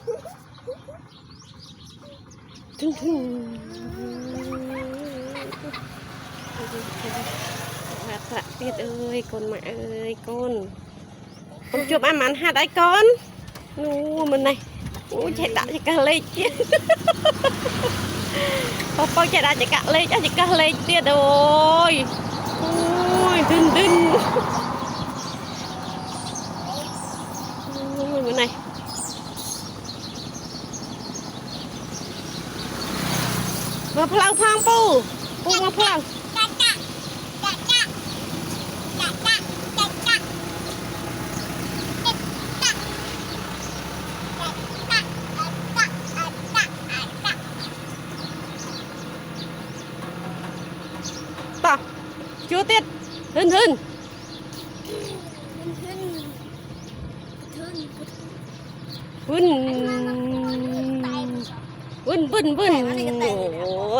Hạt tiết ơi con mẹ ơi con chụp ăn mặn hạt ấy con mình này chạy đã chỉ cả lên chứ con chạy đã chỉ cả lên tiết rồi ôi đinh mình nàyมาพลังพังปูมาพลังต่อชูติดขึ้นบึ้น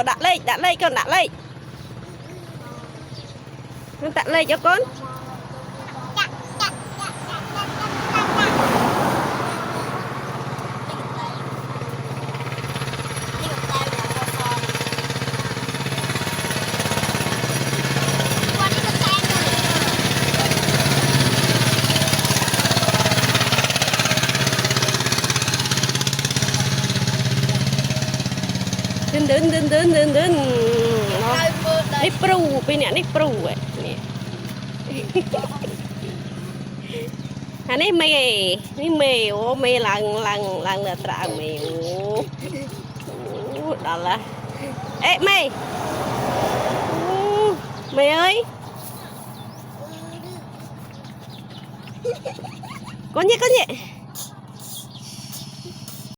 đặt lên con đặt lên cho con đừng đi pru bên này đi pru ấy anh ấy mày ô mày lần là trả mày đó là ê mày ơi con nhé